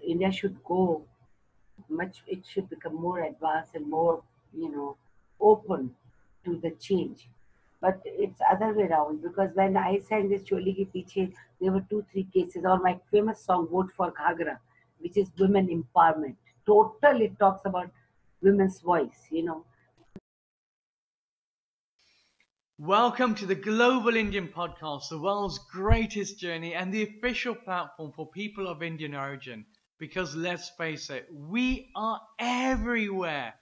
India should go it should become more advanced and more, open to the change. But it's other way around because when I sang this Choli Ki Piche, there were two, three cases. Or my famous song Vote for Ghagra, which is women empowerment. Total, it talks about women's voice. Welcome to the Global Indian Podcast, the world's greatest journey and the official platform for people of Indian origin. Because let's face it, we are everywhere.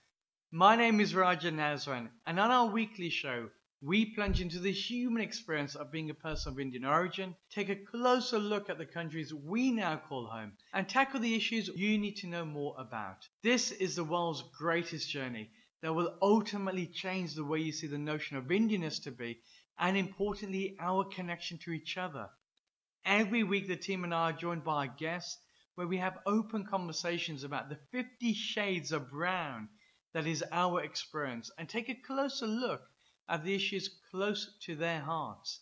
My name is Rajan Nazran, and on our weekly show, we plunge into the human experience of being a person of Indian origin, take a closer look at the countries we now call home, and tackle the issues you need to know more about. This is the world's greatest journey that will ultimately change the way you see the notion of Indianness to be, and importantly, our connection to each other. Every week, the team and I are joined by our guests, where we have open conversations about the 50 shades of brown that is our experience, and take a closer look at the issues close to their hearts.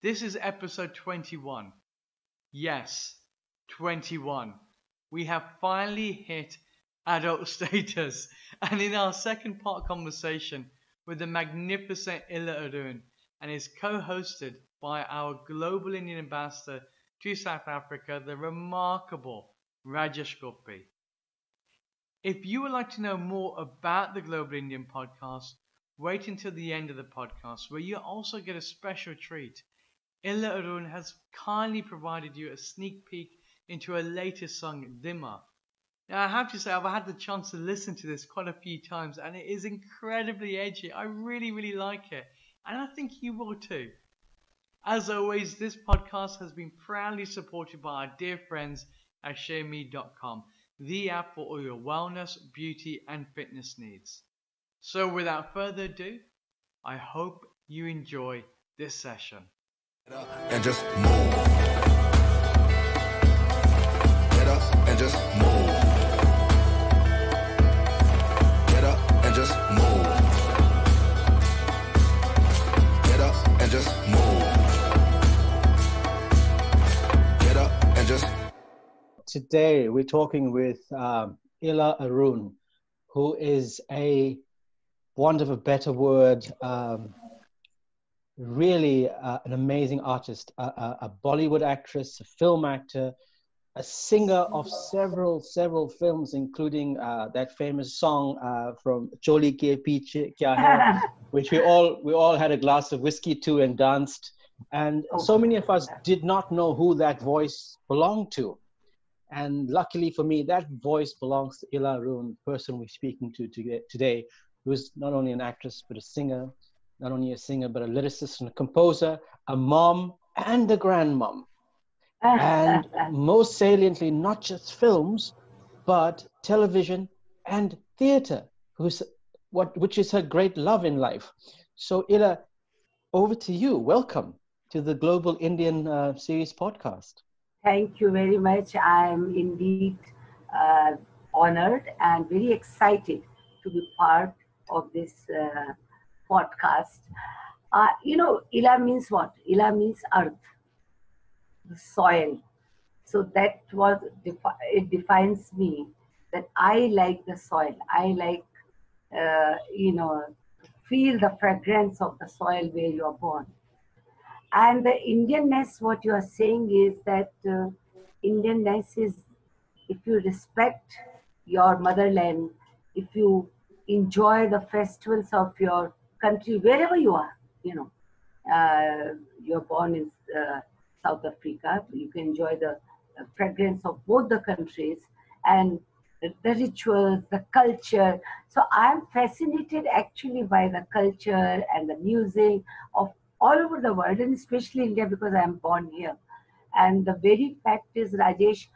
This is episode 21. Yes, 21. We have finally hit adult status, and in our second part conversation with the magnificent Ila Arun, and is co-hosted by our global Indian ambassador to South Africa, the remarkable Rajesh Gopie. If you would like to know more about the Global Indian Podcast, wait until the end of the podcast, where you also get a special treat. Ila Arun has kindly provided you a sneak peek into her latest song, Dimma. Now, I have to say, I've had the chance to listen to this quite a few times, and it is incredibly edgy. I really, really like it, and I think you will too. As always, this podcast has been proudly supported by our dear friends at ShareMe.com, the app for all your wellness, beauty, and fitness needs. So, without further ado, I hope you enjoy this session. And just move. Get up and just move. Get up and just move. Get up and just move. Get up and just. Today we're talking with Ila Arun, who is a, want of a better word, really an amazing artist, a Bollywood actress, a film actor, a singer of several films, including that famous song from Choli Ke Piche Kya Hai, which we all had a glass of whiskey to and danced. And so many of us did not know who that voice belonged to. And luckily for me, that voice belongs to Ila Arun, the person we're speaking to today, who is not only an actress, but a singer, not only a singer, but a lyricist and a composer, a mom and a grandmom. And most saliently, not just films, but television and theater, which is her great love in life. So Ila, over to you. Welcome to the Global Indian Series podcast. Thank you very much. I'm indeed honored and very excited to be part of this podcast. Ila means what? Ila means earth, the soil. So that it defines me, that I like the soil. I like, feel the fragrance of the soil where you are born. And the Indianness, what you are saying is that Indianness is, if you respect your motherland, if you enjoy the festivals of your country, wherever you are, you're born in South Africa, you can enjoy the fragrance of both the countries and the rituals, the culture. So I'm fascinated actually by the culture and the music of all over the world, and especially India, because I'm born here. And the very fact is, Rajesh,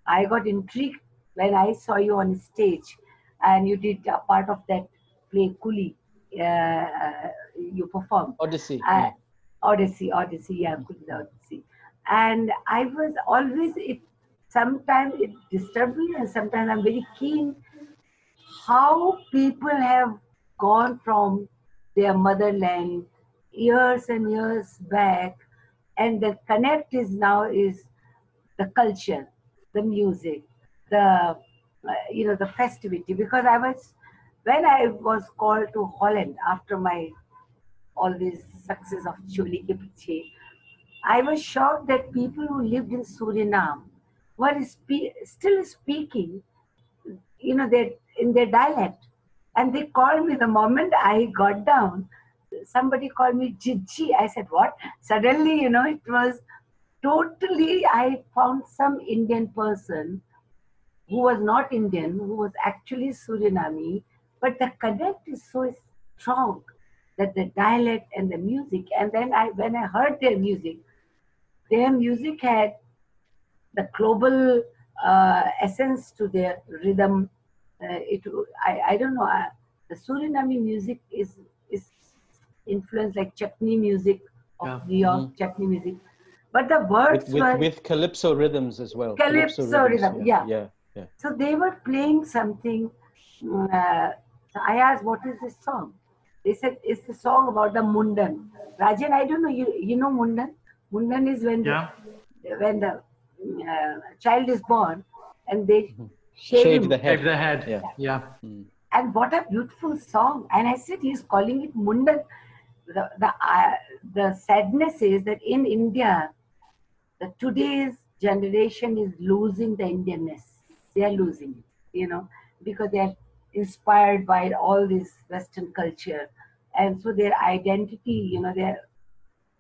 I got intrigued when I saw you on stage and you did a part of that play Kuli. You performed. Odyssey. Odyssey, yeah, Kuli Odyssey. And I was always, sometimes it disturbed me and sometimes I'm very keen how people have gone from their motherland years and years back, and the connect is now is the culture, the music, the the festivity, because when I was called to Holland after my all this success of Choli Ke Piche, I was shocked that people who lived in Suriname were still speaking, their in their dialect, and they called me the moment I got down. Somebody called me Jijji. I said, "What?" Suddenly, it was totally. I found some Indian person who was not Indian, who was actually Suriname, but the connect is so strong that the dialect and the music. And then when I heard their music had the global essence to their rhythm. I don't know. The Suriname music is influenced like chutney music of Yeah. New York, chutney music, but the words were with calypso rhythms as well. calypso rhythm. Yeah. Yeah. Yeah. So they were playing something. So I asked, "What is this song?" They said, "It's a song about the Mundan." Rajan, I don't know. You know Mundan? Mundan is Yeah. when the child is born and they shave Shave him. the head. Shave the head. Yeah. Yeah. And what a beautiful song! And I said, he's calling it Mundan. The sadness is that in India, today's generation is losing the Indianness. They are losing it, because they are inspired by all this Western culture, and so their identity,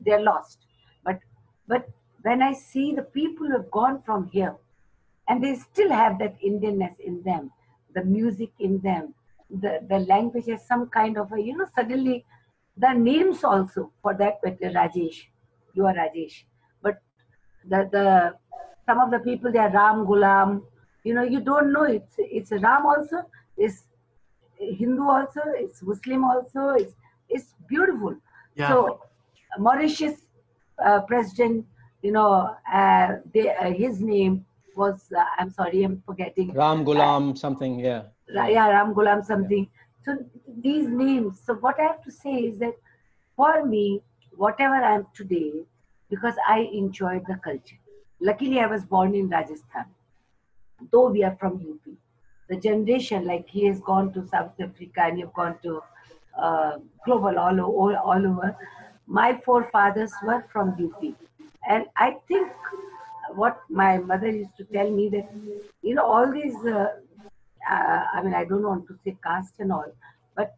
they're lost. But but when I see the people who have gone from here, and they still have that Indianness in them, the music in them, the language has some kind of a, suddenly the names also, for that matter, Rajesh, you are Rajesh, but the some of the people, they are Ram Gulam, you don't know it's Ram also, it's Hindu also, it's Muslim also, it's beautiful. Yeah. So Mauritius president, his name was I'm sorry, I'm forgetting. Ram Gulam something. Yeah. Yeah, Ram Gulam something. So these names. So what I have to say is that for me, whatever I am today, because I enjoyed the culture. Luckily, I was born in Rajasthan, though we are from UP. The generation, like he has gone to South Africa and you've gone to global, all over. My forefathers were from UP. And I think what my mother used to tell me that, all these, I mean, I don't want to say caste and all, but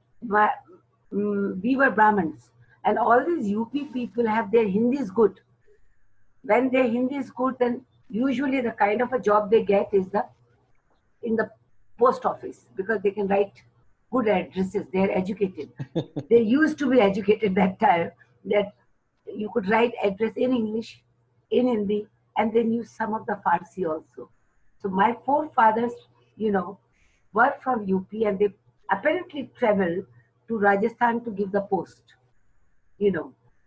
we were Brahmins. And all these UP people have their Hindi is good. When their Hindi is good, then usually the kind of a job they get is in the post office, because they can write good addresses. They're educated. They used to be educated that time, that you could write address in English, in Hindi, and then use some of the Farsi also. So my forefathers, were from UP, and they apparently traveled to Rajasthan to give the post,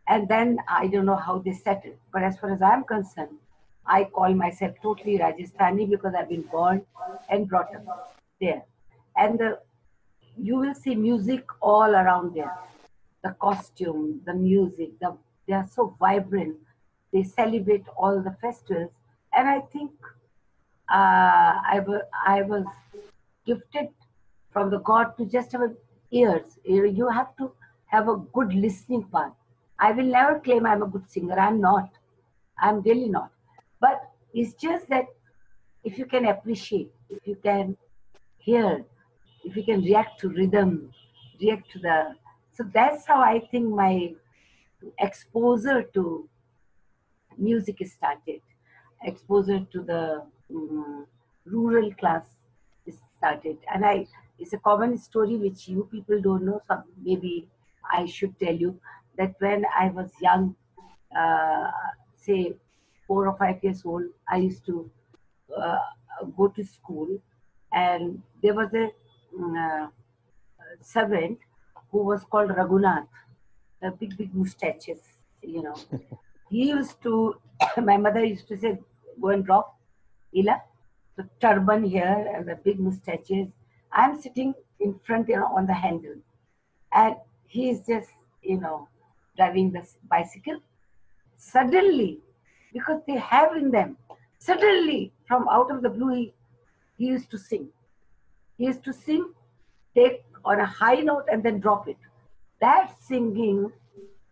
and then I don't know how they settled. But as far as I'm concerned, I call myself totally Rajasthani because I've been born and brought up there. And you will see music all around there. The costume, the music, they are so vibrant. They celebrate all the festivals. And I think I was gifted from the God to just have ears. You have to have a good listening part. I will never claim I'm a good singer. I'm not. I'm really not. But it's just that if you can appreciate, if you can hear, if you can react to rhythm, react to so that's how I think my exposure to music is started. Exposure to the rural class is started. And it's a common story which you people don't know. So maybe I should tell you that when I was young, say 4 or 5 years old, I used to uh, go to school, and there was a uh, servant who was called Raghunath, the big mustaches, He used to, my mother used to say, "Go and drop Ila, the turban here and the big mustaches." I'm sitting in front, on the handle, and he is just, driving the bicycle. Suddenly, because they have in them, suddenly from out of the blue, he used to sing. He used to sing, take on a high note and then drop it. That singing,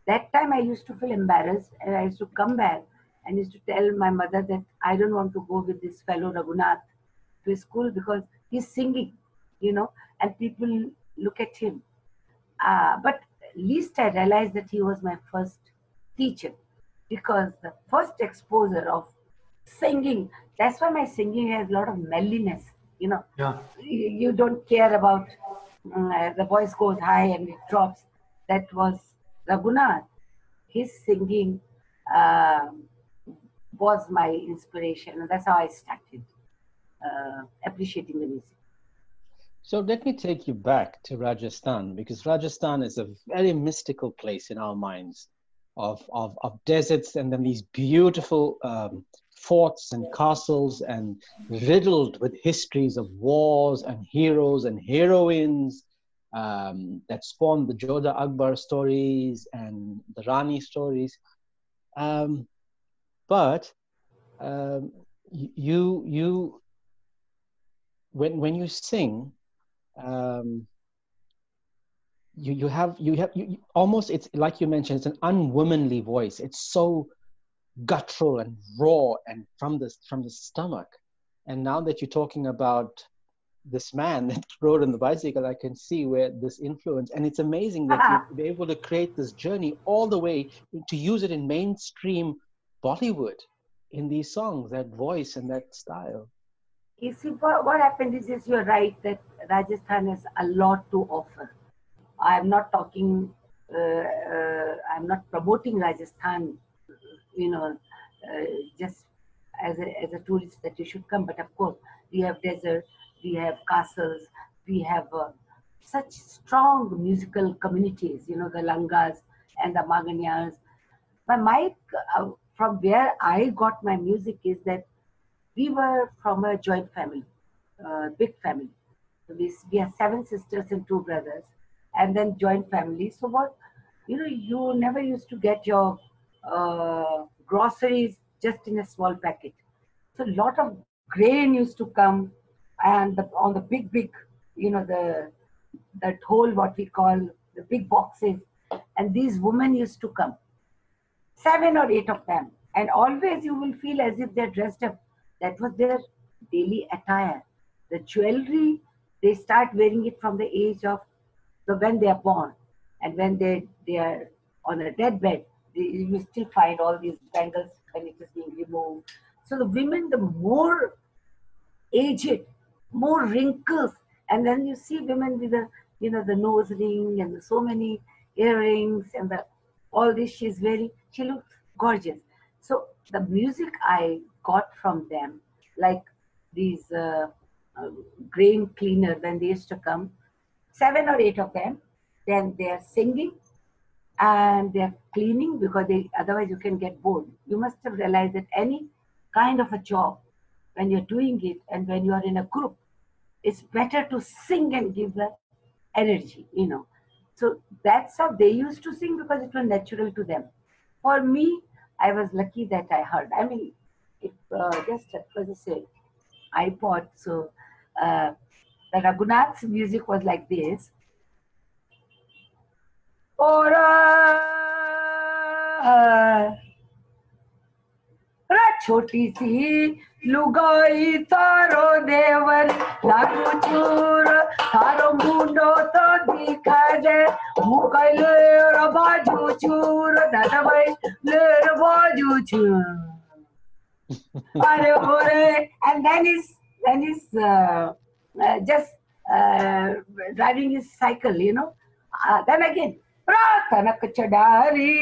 that time I used to feel embarrassed and I used to come back and used to tell my mother that I don't want to go with this fellow Raghunath to his school because he's singing, and people look at him. But least I realized that he was my first teacher because the first exposure of singing, that's why my singing has a lot of melliness, you know. Yeah. You don't care about the voice goes high and it drops. That was Raghunath. His singing was my inspiration, and that's how I started appreciating the music. So let me take you back to Rajasthan, because Rajasthan is a very mystical place in our minds of deserts and then these beautiful forts and castles and riddled with histories of wars and heroes and heroines that spawned the Jodha Akbar stories and the Rani stories. But you when you sing, you almost, it's like you mentioned, it's an unwomanly voice. It's so guttural and raw and from the stomach. And now that you're talking about this man that rode on the bicycle, I can see where this influence, and it's amazing that you're able to create this journey all the way to use it in mainstream Bollywood in these songs, that voice and that style. You see, what happened is you're right that Rajasthan has a lot to offer. I'm not talking, I'm not promoting Rajasthan, just as a tourist that you should come. But of course, we have desert, we have castles, we have such strong musical communities, the Langas and the Maganyas. From where I got my music is that we were from a joint family, big family. So we have 7 sisters and 2 brothers, and then joint family. So what, you never used to get your groceries just in a small packet. So a lot of grain used to come, and on the big, that whole what we call the big boxes, and these women used to come, 7 or 8 of them, and always you will feel as if they're dressed up. That was their daily attire. The jewelry, they start wearing it from the age of when they are born, and when they are on a deathbed, you still find all these bangles when it is being removed. So the women, the more aged, more wrinkles, and then you see women with the nose ring and so many earrings and all this she's wearing. She looks gorgeous. So the music I got from them, like these grain cleaner, when they used to come, 7 or 8 of them, then they are singing and they are cleaning because otherwise you can get bored. You must have realized that any kind of a job, when you're doing it and when you are in a group, it's better to sing and give the energy. So that's how they used to sing because it was natural to them. For me, I was lucky that I heard. I mean, it just as I say, iPod. So the Raghunath's music was like this. छोटी सी लुगाई तारो देवर लागू चूर तारो मुंडो तो दिखा दे मुकले बाजू चूर दादा भाई लेर बाजू चूर अरे ओरे and then he's just driving his cycle, then again प्रार्थना चढ़ारी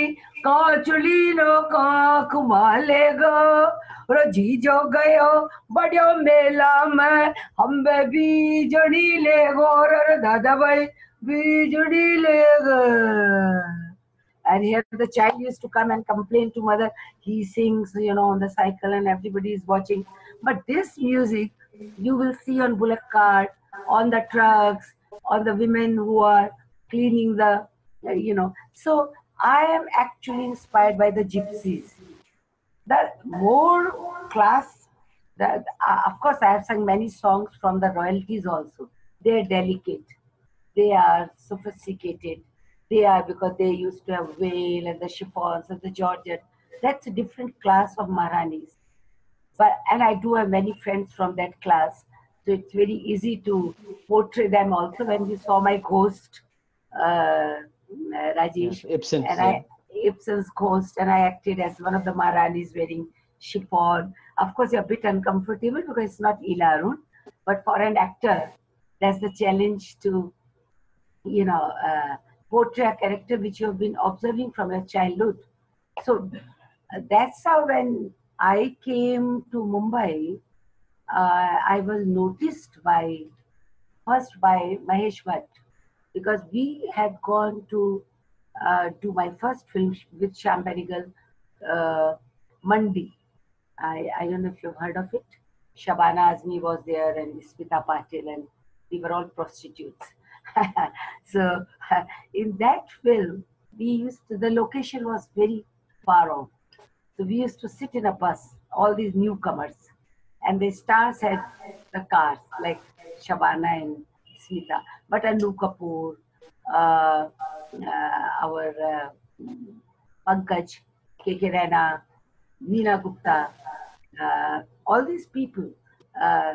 काचुली नो का कुमालेगो रोजी जो गयो बड़ो मेला में हम बीजड़ी ले गो दादा भाई बीजड़ी ले गो. And here the child used to come and complain to mother. He sings, on the cycle and everybody is watching. But this music you will see on bullock cart, on the trucks, on the women who are cleaning the So I am actually inspired by the gypsies. The more class, Of course, I have sung many songs from the royalties also. They're delicate. They are sophisticated. They are because they used to have veil and the chiffons and the georgette. That's a different class of Maharanis. But and I do have many friends from that class, so it's very easy to portray them. Also, when you saw my ghost, Yes, Rajesh, Ibsen. and Yeah. Ibsen's ghost, and I acted as one of the Maharanis wearing chiffon. Of course, you're a bit uncomfortable because it's not Ila Arun, but for an actor, that's the challenge to you know, portray a character which you have been observing from your childhood. So that's how when I came to Mumbai, I was noticed by first by Mahesh Bhatt because we had gone to do my first film with Shyam Benegal, uh, Mandi. I don't know if you've heard of it. Shabana Azmi was there and Smita Patil, and we were all prostitutes. So in that film, the location was very far off. So we used to sit in a bus, all these newcomers, and the stars had the cars like Shabana and Smita, but Anu Kapoor, uh, our Pankaj, K.K. Raina, Neena Gupta, all these people, uh,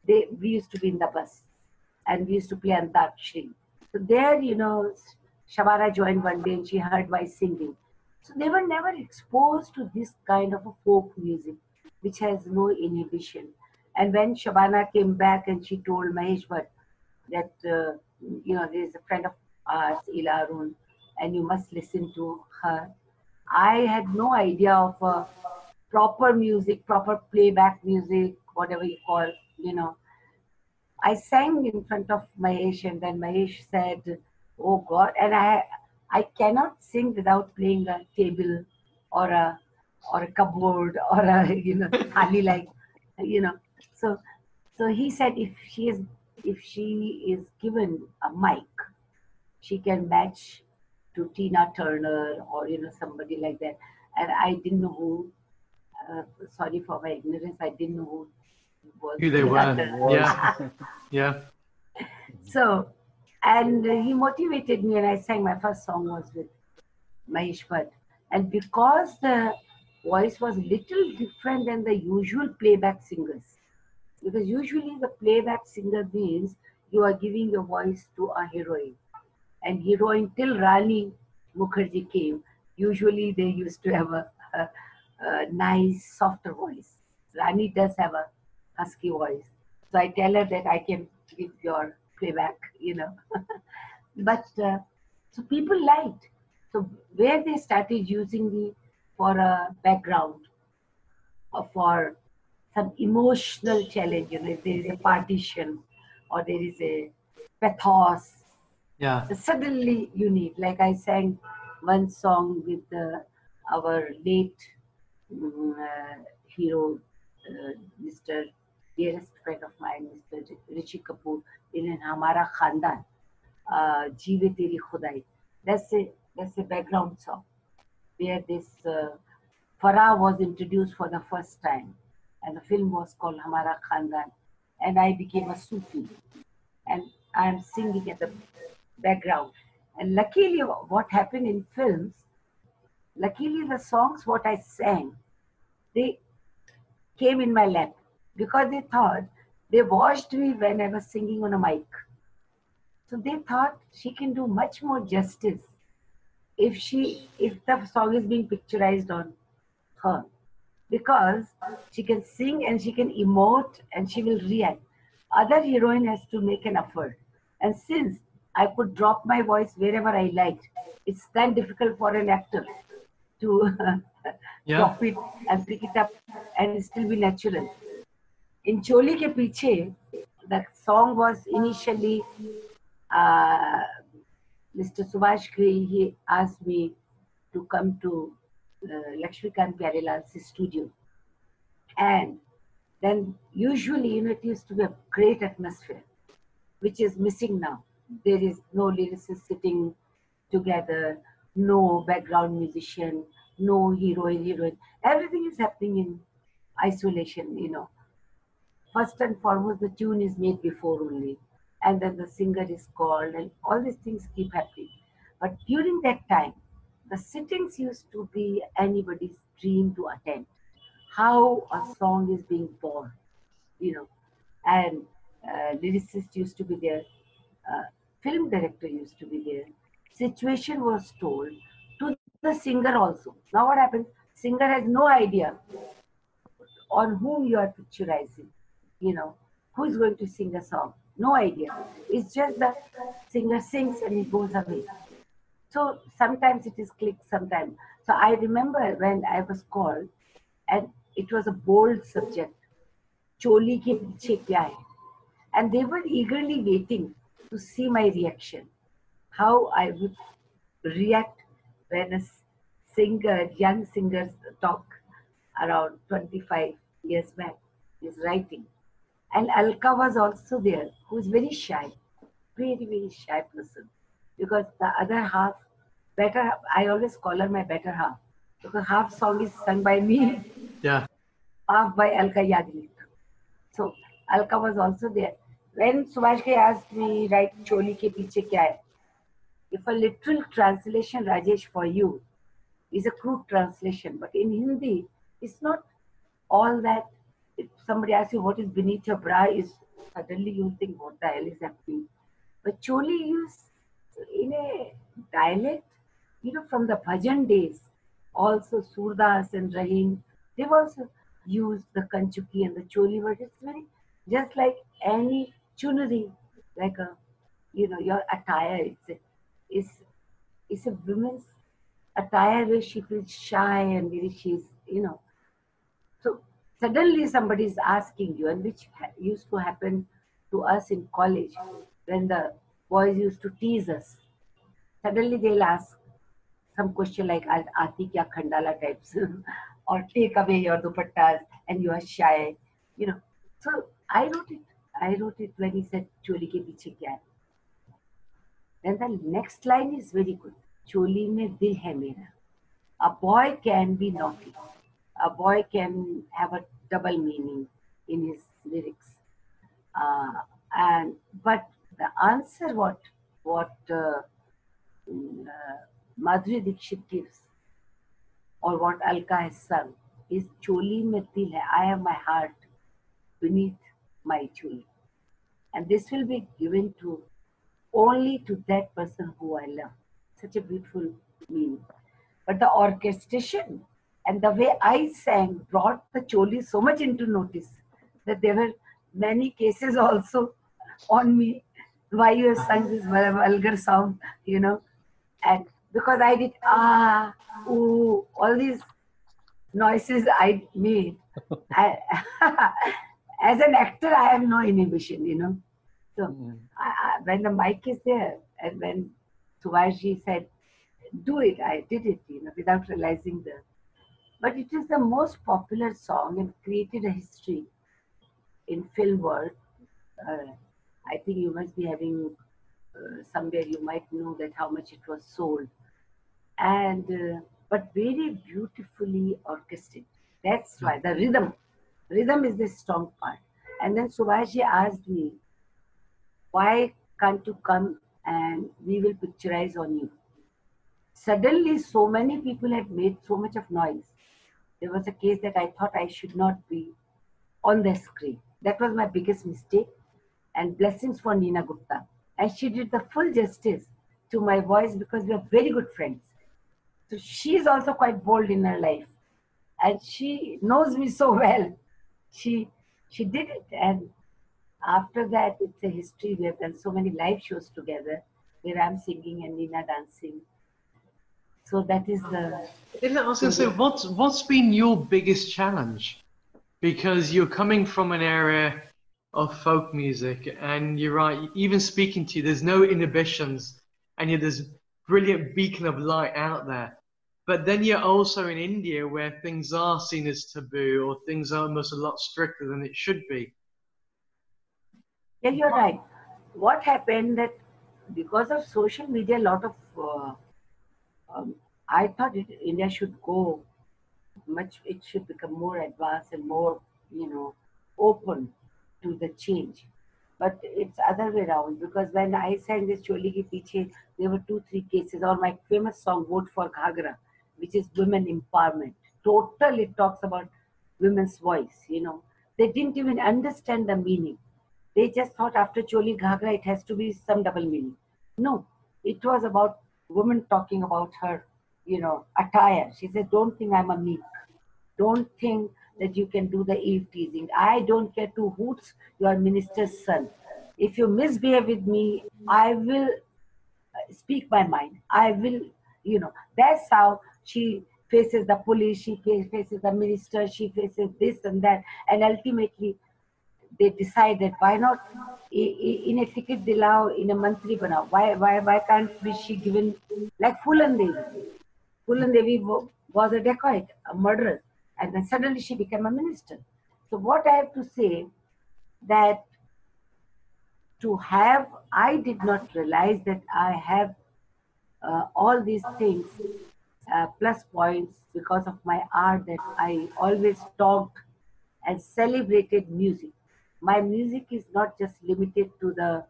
we used to be in the bus and we used to play Antakshri. So there, Shabana joined one day and she heard my singing. So they were never exposed to this kind of a folk music, which has no inhibition. And when Shabana came back and she told Mahesh Bhatt that, there's a friend of ours, Ila Arun, and you must listen to her. I had no idea of proper music, proper playback music, whatever you call, you know. I sang in front of Mahesh, and then Mahesh said, "Oh God!" And I cannot sing without playing a table or a cupboard or a thali like you know. So so he said if she is given a mic, she can match to Tina Turner or somebody like that. And I didn't know who. Sorry for my ignorance. I didn't know who was Who they Tina were. Turner. Yeah. Yeah. So, and he motivated me, and I sang my first song was with Mahesh Bhatt. And because the voice was little different than the usual playback singers, because usually the playback singer means you are giving your voice to a heroine, and heroine till Rani Mukherjee came, usually they used to have a nice, softer voice. Rani does have a husky voice. So I tell her that I can give your playback. But so people liked. So where they started using me for a background or for some emotional challenge, if there is a partition or there is a pathos, Yeah. so suddenly you need, like I sang one song with our late hero, Mr. dearest friend of mine, Mr. Rishi Kapoor, in Hamara Khandan, Jeeve Teri Khudai. That's a background song where this Farah was introduced for the first time, and the film was called Hamara Khandan, and I became a Sufi, and I am singing at the background. And luckily, what happened in films, luckily the songs what I sang, they came in my lap because they thought they watched me when I was singing on a mic. So they thought she can do much more justice if the song is being picturized on her, because she can sing and she can emote and she will react. Other heroine has to make an effort. And since I could drop my voice wherever I liked, it's then difficult for an actor to Yeah. drop it and pick it up and still be natural. In Choli Ke Piche, the song was initially uh, Mr. Subhash Ghai, he asked me to come to Lakshmikant Pyarilal's studio. And then usually, it used to be a great atmosphere, which is missing now. There is no lyricist sitting together, no background musician, no heroine. Everything is happening in isolation. first and foremost, the tune is made before only, and then the singer is called, and all these things keep happening. But during that time, the sittings used to be anybody's dream to attend. How a song is being born, you know, and lyricist used to be there, uh, film director used to be there. Situation was told to the singer also. Now what happens? Singer has no idea on whom you are picturizing, you know, who is going to sing a song. No idea. It's just the singer sings and he goes away. So sometimes it is click, sometimes. So I remember when I was called, and it was a bold subject. Choli ke piche kya hai? And they were eagerly waiting to see my reaction, how I would react when a singer, young singers talk around 25 years back is writing. And Alka was also there, who is very shy, very shy person. Because the other half, I always call her my better half. Because half song is sung by me, Yeah. half by Alka Yagnik. So Alka was also there. When Subhash Ke asked me, write Choli ke piche kya hai? If a literal translation, Rajesh, for you is a crude translation, but in Hindi, it's not all that. If somebody asks you what is beneath your bra, is suddenly you think what the hell is happening. But Choli is in a dialect, from the bhajan days. Also Surdas and Rahim, they've also used the Kanchuki and the Choli word. It's very just like any chunari, like your attire. It's it's a woman's attire where she feels shy and maybe she's. So suddenly somebody is asking you, and which used to happen to us in college when the boys used to tease us. Suddenly they'll ask some question like "Aati kya khandala" types, or "Take away your dupattas," and you are shy. You know. So I wrote it. I wrote it when he said "Choli ke piche kya hai." Then the next line is very good. "Choli mein dil hai mera." A boy can be naughty. A boy can have a double meaning in his lyrics. Uh, and but the answer what Madhuri Dixit gives, or what Alka has sung, is "Choli mein dil hai." I have my heart beneath my choli, and this will be given to only to that person who I love. Such a beautiful meaning. But the orchestration and the way I sang brought the Choli so much into notice that there were many cases also on me. Why you have sung this vulgar song. And because I did ooh, all these noises I made. I, as an actor, I have no inhibition. So when the mic is there, and when Subhashi said, "Do it," I did it, without realizing the. But it is the most popular song and created a history in film world. Uh, I think you must be having somewhere you might know that how much it was sold, and but very beautifully orchestrated. That's why the rhythm is the strong part. And then Subhashi asked me, "Why can't you come and we will picturize on you?" Suddenly, so many people had made so much of noise. There was a case that I thought I should not be on the screen. That was my biggest mistake. And blessings for Nina Gupta. And she did the full justice to my voice because we are very good friends. So she is also quite bold in her life. And she knows me so well. She did it. And after that, it's a history. We have done so many live shows together where I'm singing and Nina dancing. So that is the I was going to say, story. what's been your biggest challenge? Because you're coming from an area of folk music, and you're right. Even speaking to you, there's no inhibitions, and you're this brilliant beacon of light out there. But then you're also in India, where things are seen as taboo, or things are almost a lot stricter than it should be. Yeah, you're right. What happened that because of social media, a lot of um, I thought India should go much. It should become more advanced and more, open. to the change. But it's other way around, because when I sang this Choli Ki Piche, there were 2, 3 cases. Or my famous song Vote for Ghagra, which is women empowerment. Total, it talks about women's voice. They didn't even understand the meaning. They just thought after Choli Ghagra it has to be some double meaning. No, it was about woman talking about her, attire. She said, "Don't think I'm a meek. Don't think that you can do the eve teasing. I don't care two hoots, you are minister's son. If you misbehave with me, I will speak my mind. I will, that's how she faces the police, she faces the minister, she faces this and that. And ultimately, they decided, why not in a ticket dilao, in a mantri banao? Why can't be she given like Fulan Devi? Fulan Devi was a dacoit, a murderer, and then suddenly she became a minister. So what I have to say, that I did not realize that I have all these things, plus points, because of my art, that I always talked and celebrated music. My music is not just limited to the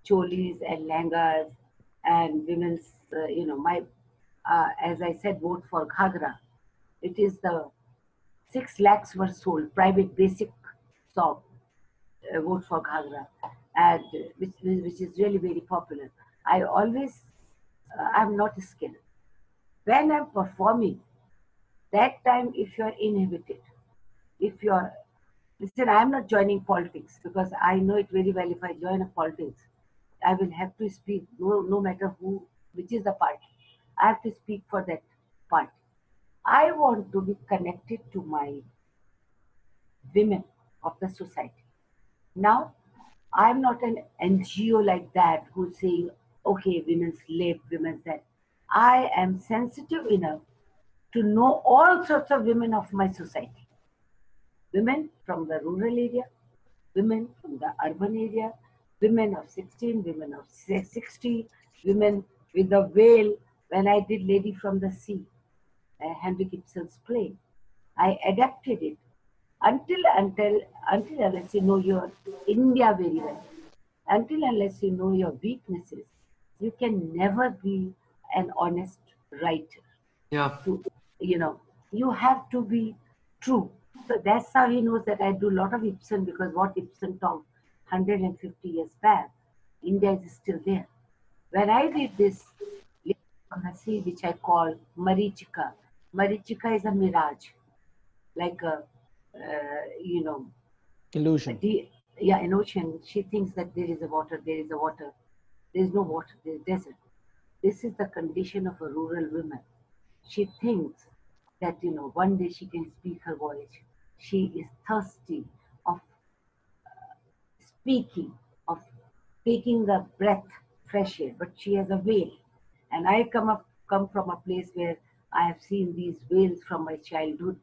cholis and langas and women's, as I said, Vote for Ghagra. It is the 6 lakhs were sold, private basic song, Vote for Ghagra, and which is really very popular. I'm not skilled. When I'm performing, that time, if you're inhibited, if you're, listen, I'm not joining politics, because I know it very well. If I join a politics, I will have to speak, no matter which is the party. I have to speak for that party. I want to be connected to my women of the society. Now, I'm not an NGO like that who's saying, okay, women's lib, women's that. I am sensitive enough to know all sorts of women of my society. Women from the rural area, women from the urban area, women of 16, women of 60, women with the veil. When I did Lady from the Sea, Henry Gibson's play, I adapted it until unless you know your India very well, until unless you know your weaknesses, you can never be an honest writer. Yeah. You have to be true. So that's how he knows that I do a lot of Ibsen, because what Ibsen taught 150 years back, India is still there. When I did this Hasi, which I call Marichika, Marichika is a mirage, like a, Illusion. an ocean. She thinks that there is a water, there is a water. There is no water, there is desert. This is the condition of a rural woman. She thinks that, one day she can speak her voice. She is thirsty of speaking, of taking the breath, fresh air, but she has a veil. And I come from a place where I have seen these veils from my childhood.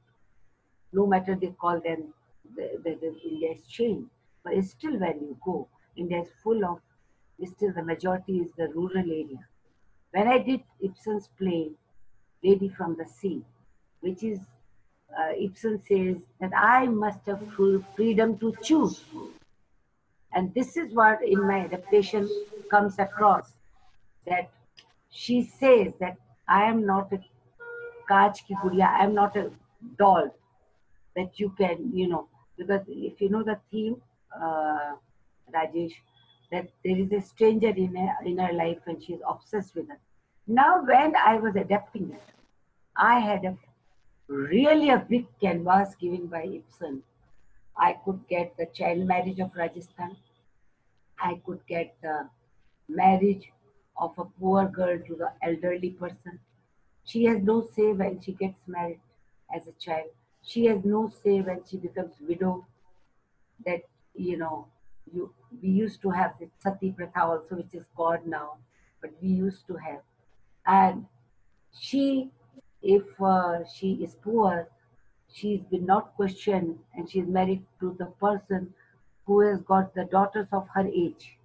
No matter they call them, the India is changed, but it's still when you go, India is full of, still the majority is the rural area. When I did Ibsen's play, Lady from the Sea, which is, Ibsen says that I must have full freedom to choose. And this is what in my adaptation comes across, that she says that I am not a kaach ki gudiya, I am not a doll that you can, because if you know the theme, Rajesh, that there is a stranger in her life and she is obsessed with her. Now, when I was adapting it, I had really a big canvas given by Ibsen. I could get the child marriage of Rajasthan. I could get the marriage of a poor girl to the elderly person. She has no say when she gets married as a child. She has no say when she becomes widow. That, we used to have the sati pratha also, which is gone now, but we used to have. And she, if she is poor, she's been not questioned, and she's married to the person who has got the daughters of her age.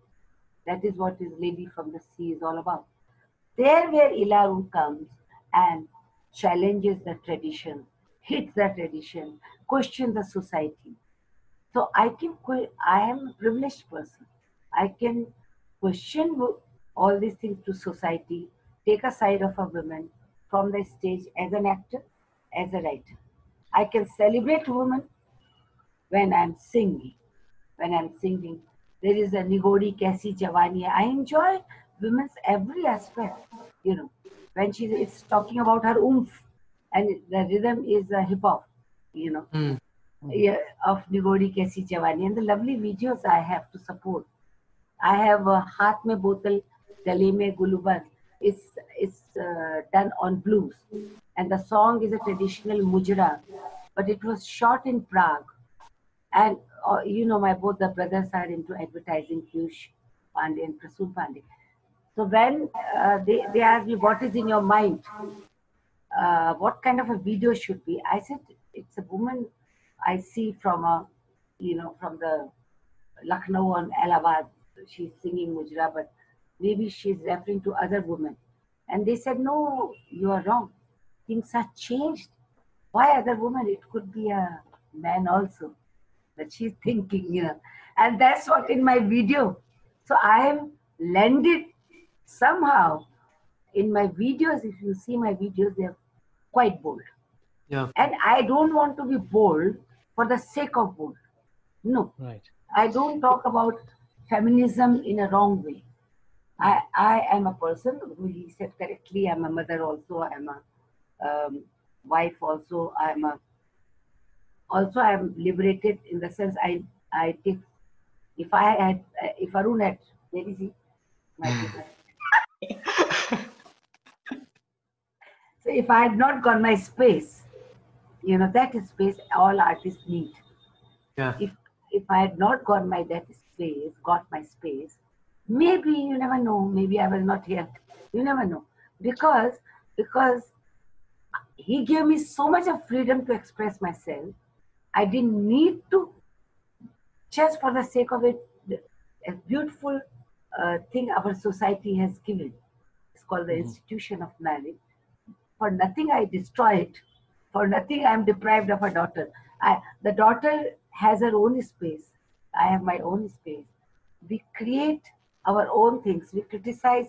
That is what is Lady from the Sea is all about. There where Ila Arun comes and challenges the tradition, hits the tradition, questions the society. So I am a privileged person. I can question all these things to society, take a side of a woman from the stage as an actor, as a writer. I can celebrate women when I'm singing. When I'm singing, there is a Nigodi Kaisi Javani. I enjoy women's every aspect, you know. When it's talking about her oomph, and the rhythm is hip hop, you know, Mm. yeah, of Nigodi Kaisi Javani, and the lovely videos I have to support. I have Haath Mein Botal, Gale Mein Guluban. It's done on blues, and the song is a traditional mujra, but it was shot in Prague. And my both the brothers are into advertising, Piyush Pandey and Prasoon Pandey. So when they asked me what is in your mind, what kind of a video should be, I said it's a woman I see from from the Lucknow and Allahabad. She's singing Mujra, but maybe she's referring to other women. And they said, no, you are wrong. Things have changed. Why other women? It could be a man also that she's thinking, And that's what in my video. So I have landed somehow in my videos. If you see my videos, they're quite bold. Yeah. And I don't want to be bold for the sake of bold. No. Right. I don't talk about feminism in a wrong way. I am a person who, he said correctly, I'm a mother also, I'm a wife also, I'm liberated in the sense I take, if Arun had, where is he? My goodness. So if I had not got my space, that is space all artists need. Yeah. If I had not got my space, maybe you never know. Maybe I was not here. You never know, because he gave me so much of freedom to express myself. I didn't need to, just for the sake of it, a beautiful thing our society has given. It's called the institution of marriage. For nothing I destroy it. For nothing I am deprived of a daughter. The daughter has her own space. I have my own space. We create our own things. We criticize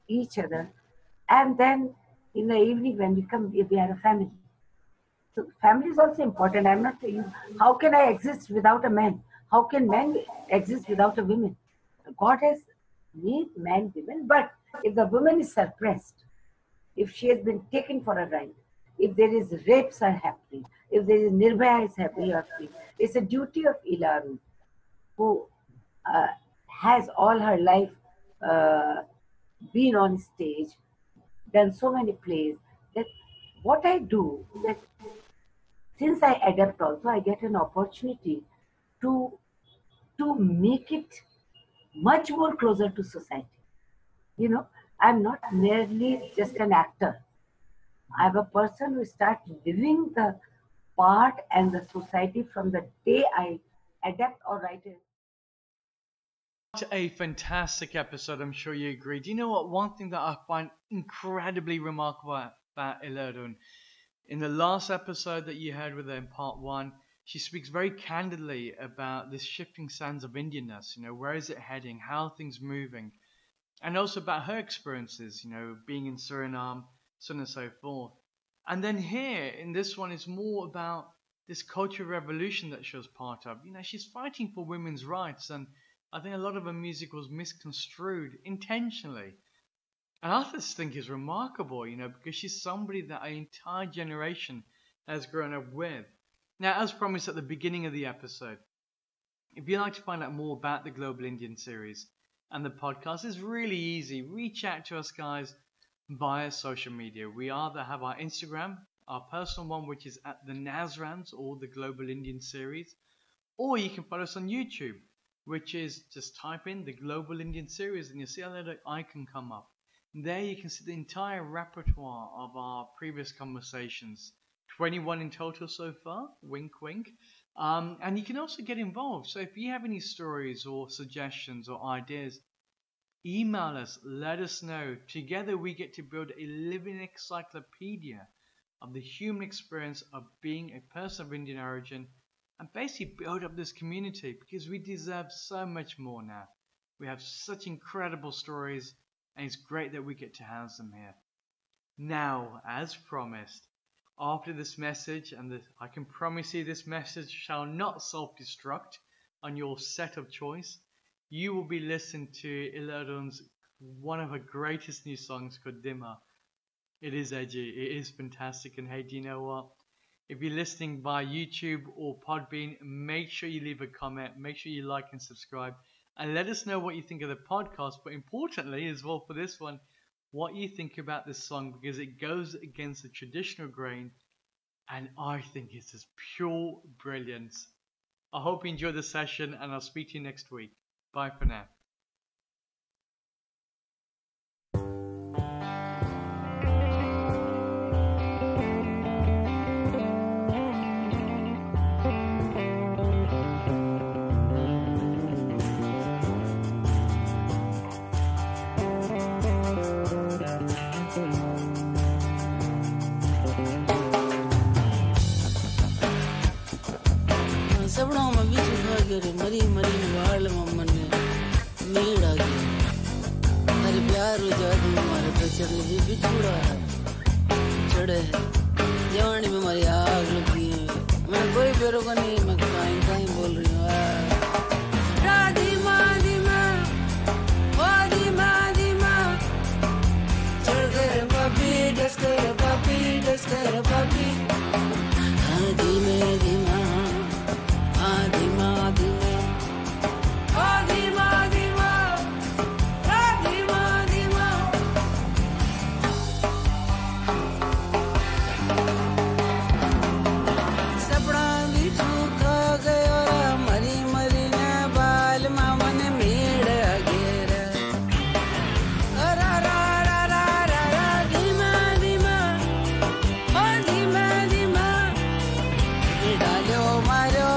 each other. And then in the evening when we come, we are a family. So family is also important. I'm not saying, how can I exist without a man? How can men exist without a woman? God has made man, women, but if the woman is suppressed, if she has been taken for a ride, if there is rapes are happening, if there is Nirbhaya is happening, it's a duty of Ila Arun, who has all her life been on stage, done so many plays, that what I do, that since I adapt also, I get an opportunity to make it much more closer to society. I'm not merely just an actor. I'm a person who starts living the part and the society from the day I adapt or write it. What a fantastic episode, I'm sure you agree. Do you know what? One thing that I find incredibly remarkable about Ila Arun, in the last episode that you heard with her in part one, she speaks very candidly about this shifting sands of Indianness. Where is it heading? How are things moving? And also about her experiences, being in Suriname, so on and so forth. And then here, in this one, it's more about this cultural revolution that she was part of. She's fighting for women's rights, and I think a lot of her music was misconstrued intentionally. And I just think it's remarkable, because she's somebody that an entire generation has grown up with. Now, as promised at the beginning of the episode, if you'd like to find out more about the Global Indian series and the podcast, it's really easy. Reach out to us, guys, via social media. We either have our Instagram, our personal one, which is at the Nazrans or the Global Indian series, or you can follow us on YouTube, which is just type in the Global Indian series and you'll see a little icon come up. There you can see the entire repertoire of our previous conversations. 21 in total so far, wink wink. And you can also get involved. So if you have any stories or suggestions or ideas, email us, let us know. Together we get to build a living encyclopedia of the human experience of being a person of Indian origin and basically build up this community, because we deserve so much more now. We have such incredible stories, and it's great that we get to house them here. Now, as promised, after this message, and I can promise you this message shall not self-destruct on your set of choice, you will be listening to Ila Arun's one of her greatest new songs called Dimmer. It is edgy, it is fantastic, and hey, do you know what? If you're listening via YouTube or Podbean, make sure you leave a comment, make sure you like and subscribe, and let us know what you think of the podcast, but importantly as well for this one, what you think about this song, because it goes against the traditional grain, and I think it's just pure brilliance. I hope you enjoyed the session, and I'll speak to you next week. Bye for now. सबड़ों में बीच उठा के रे मरी मरी वाल मम्मन ने नीड़ आ गया हर प्यार हो जादू हमारे पे चढ़ लगी बिछुड़ा चढ़े जवानी में हमारी आग लगी है मैं कोई बेरों का नहीं मैं कहीं कहीं बोल रही हूँ राधी माधी माँ वादी माधी माँ चढ़ गए पापी डस गए पापी हाँ धीमे धीमा Adima, Adima, Adima, Adima, Adima, Adima. Sabra bichu kha gaya, mari mari na baal maman meed agera. Ra ra ra ra ra ra, Adima, Adima, Adima, Adima. Dalo maro.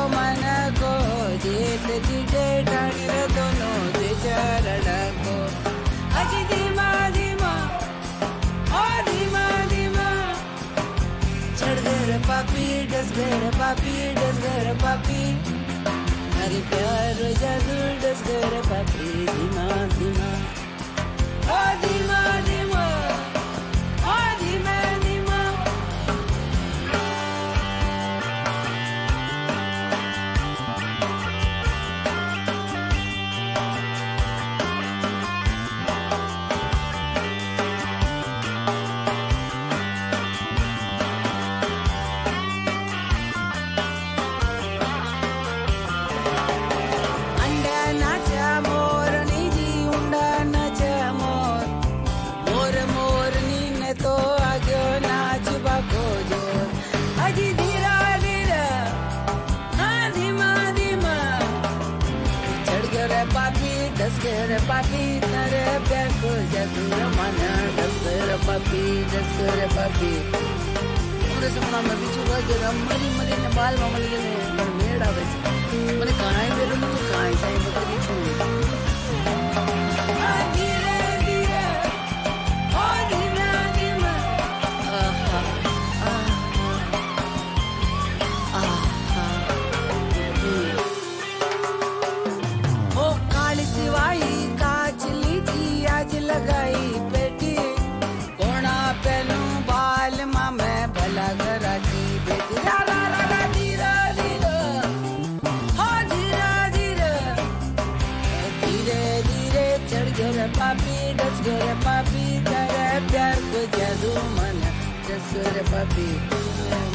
Jide danira dono de charada ko aji dima dima o dima dima chhad gaya papi das gaya papi hari pyar jadoo das gaya papi dima dima o dima dima o dima dima papi tare pyar ko jadoo ramana das papi pure sapna mein bichu ga ke mari mari ne baal mamali ne par meda ave mane kaai veru to kaai sai bakri chu dhire dhire o dhire dhire o kaali siwai kaachli thi aaj lagai peti kona pehnu baal ma main bhala garati beti ra ra ra ra dhira dhira ho dhira dhira dhire dhire chad gaya papi das gaya papi tere pyar ko jadoo mana das gaya papi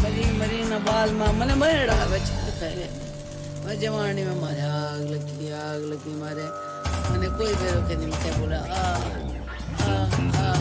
mari mari na baal ma mane mera vech pehle जवानी में मारे आग लगी मारे मैंने कोई बेरों के दिल से बोला आ